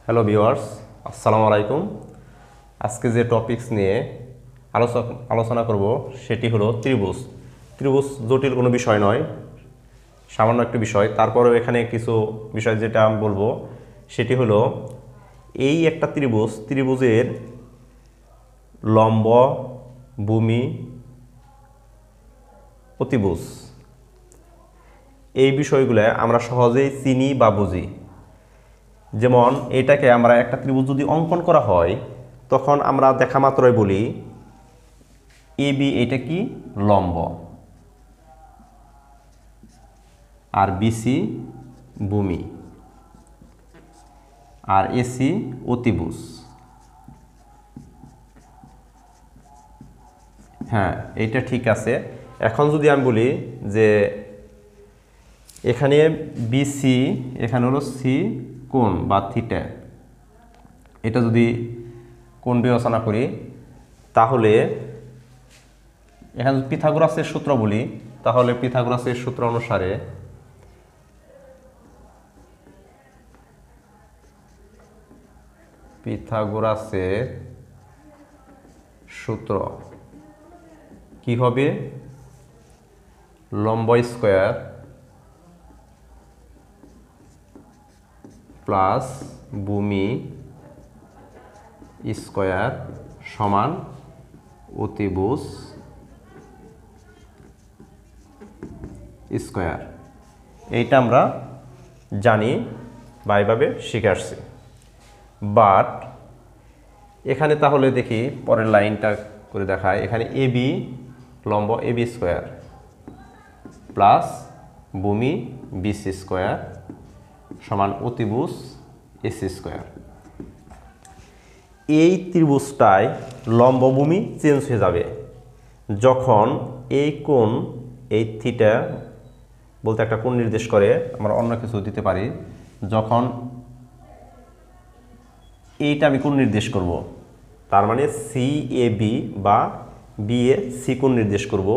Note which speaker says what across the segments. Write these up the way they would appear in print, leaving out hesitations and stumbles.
Speaker 1: Hello viewers, আসসালামু আলাইকুম। আজকে যে টপিকস নিয়ে আলোচনা করব সেটি হলো ত্রিভুজ। ত্রিভুজ জটিল কোনো বিষয় নয়, সামান্য একটা বিষয়। তারপরেও এখানে কিছু বিষয় যেটা আমি বলবো সেটি হলো এই একটা ত্রিভুজের লম্ব, ভূমি, অতিভুজ এই বিষয়গুলো আমরা সহজেই চিনি বা বুঝি। যেমন এটাকে আমরা একটা ত্রিভুজ যদি অঙ্কন করা হয় তখন আমরা দেখা মাত্রই বলি এবি এটা কি লম্ব, আর বিসি ভূমি, আর এসি অতিভুজ। হ্যাঁ, এইটা ঠিক আছে। এখন যদি আমি বলি যে এখানে বিসি, এখানে হলো সি কোণ বা থিটা, এটা যদি কোণ বিবেচনা করি তাহলে এখানে পিথাগোরাসের সূত্র বলি, তাহলে পিথাগোরাসের সূত্র অনুসারে পিথাগোরাসের সূত্র কি হবে? লম্ব স্কয়ার প্লাস ভূমি স্কয়ার সমান অতিভুজ স্কয়ার। এইটা আমরা জানি বা এইভাবে শিখে আসছি। বাট এখানে তাহলে দেখি পরের লাইনটা করে দেখায়। এখানে এবি লম্ব এবি স্কয়ার প্লাস ভূমি বিসি স্কয়ার সমান অতিভুজ এসি স্কয়ার। এই ত্রিভুজটায় লম্ব ভূমি চেঞ্জ হয়ে যাবে যখন এই কোণ, এই থিটা বলতে একটা কোণ নির্দেশ করে, আমরা অন্য কিছু দিতে পারি। যখন এইটা আমি কোণ নির্দেশ করব, তার মানে সি এ বি বা বি এ সি কোণ নির্দেশ করব,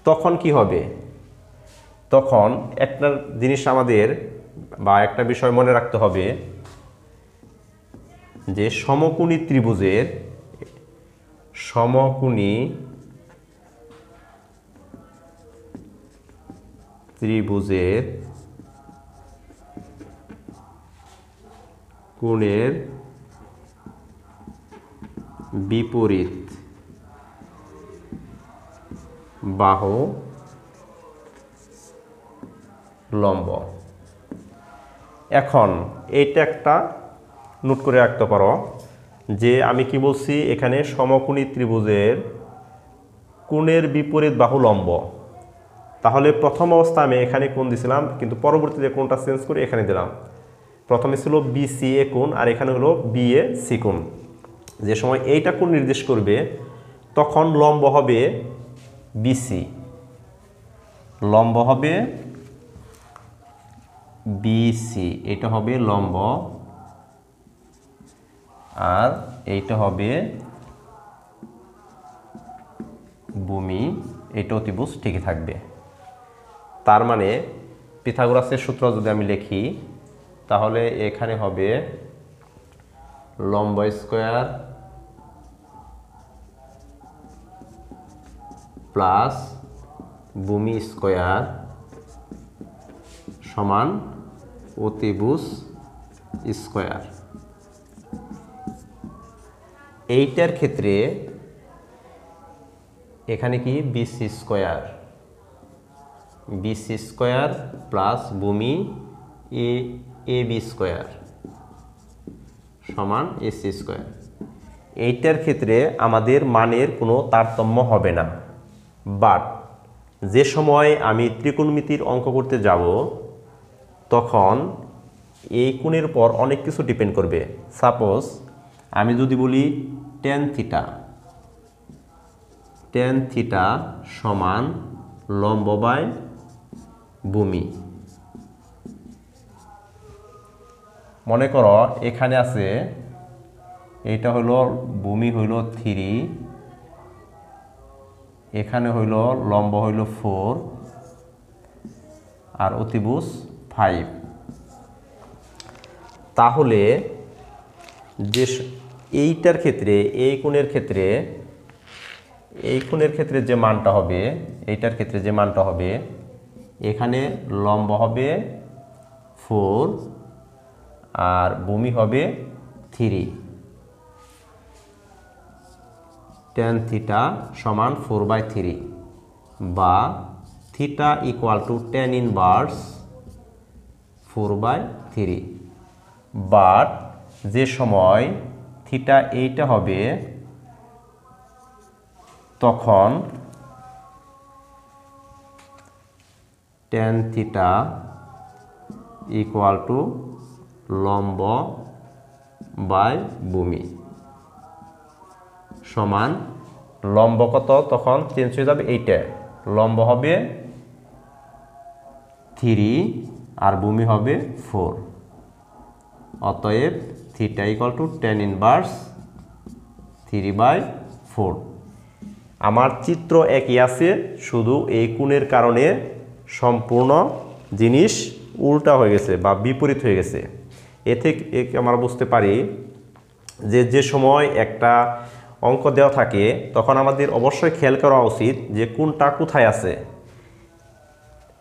Speaker 1: তখন কি হবে? তখন একটা জিনিস আমাদের বা একটা বিষয় মনে রাখতে হবে যে সমকোণী ত্রিভুজের কোণের বিপরীত বাহু লম্ব। এখন এইটা একটা নোট করে রাখতে পারো যে আমি কি বলছি, এখানে সমকোণী ত্রিভুজের কোণের বিপরীত বাহু লম্ব। তাহলে প্রথম অবস্থা আমি এখানে কোণ দিছিলাম, কিন্তু পরবর্তীতে কোণটা চেঞ্জ করে এখানে দিলাম। প্রথমে ছিল বি সি এ কোণ, আর এখানে হলো বি এ সি কোণ। যে সময় এইটা কোণ নির্দেশ করবে তখন লম্ব হবে বিসি, লম্ব হবে বিসি, এটা হবে লম্ব, আর এইটা হবে ভূমি, এটা অতিভুজ ঠিকই থাকবে। তার মানে পিথাগোরাসের সূত্র যদি আমি লিখি তাহলে এখানে হবে লম্ব স্কয়ার প্লাস ভূমি স্কয়ার সমান অতিভুজ স্কয়ার। এইটার ক্ষেত্রে এখানে কি বিসি স্কয়ার প্লাস ভূমি এ বি স্কয়ার সমান এসি স্কয়ার। এইটার ক্ষেত্রে আমাদের মানের কোনো তারতম্য হবে না। বাট যে সময় আমি ত্রিকোণমিতির অঙ্ক করতে যাব তখন এই কোণের পর অনেক কিছু ডিপেন্ড করবে। সাপোজ আমি যদি বলি টেন থিটা সমান লম্ব বাই ভূমি। মনে করো এখানে আছে, এইটা হইল ভূমি হইল 3, এখানে হইল লম্ব হইল 4 আর অতিভুজ 5। তাহলে যে এইটার ক্ষেত্রে এই কোণের ক্ষেত্রে যে মানটা হবে, এইটার ক্ষেত্রে যে মানটা হবে, এখানে লম্ব হবে 4 আর ভূমি হবে 3, tan থিটা সমান 4/3 বা theta equal to tan inverse 4/3। But যে সময় থিটা এইটা হবে তখন tan থিটা ইকুয়াল টু লম্ব বাই ভূমি সমান লম্ব কত, তখন চেঞ্জ হয়ে যাবে, এইটা লম্ব হবে 3 আর ভূমি হবে 4। অতএব theta equal to tan inverse 3/4। আমার চিত্র একই আছে, শুধু এই কোণের কারণে সম্পূর্ণ জিনিস উল্টা হয়ে গেছে বা বিপরীত হয়ে গেছে। এ থেকে আমরা বুঝতে পারি যে সময় একটা অঙ্ক দেওয়া থাকে তখন আমাদের অবশ্যই খেয়াল করা উচিত যে কোণটা কোথায় আছে,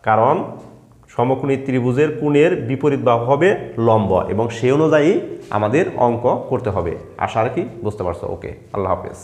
Speaker 1: কারণ সমকোণী ত্রিভুজের কোণের বিপরীত বাহু হবে লম্ব এবং সেই অনুযায়ী আমাদের অঙ্ক করতে হবে। আশা রাখি বুঝতে পারছো। ওকে, আল্লাহ হাফেজ।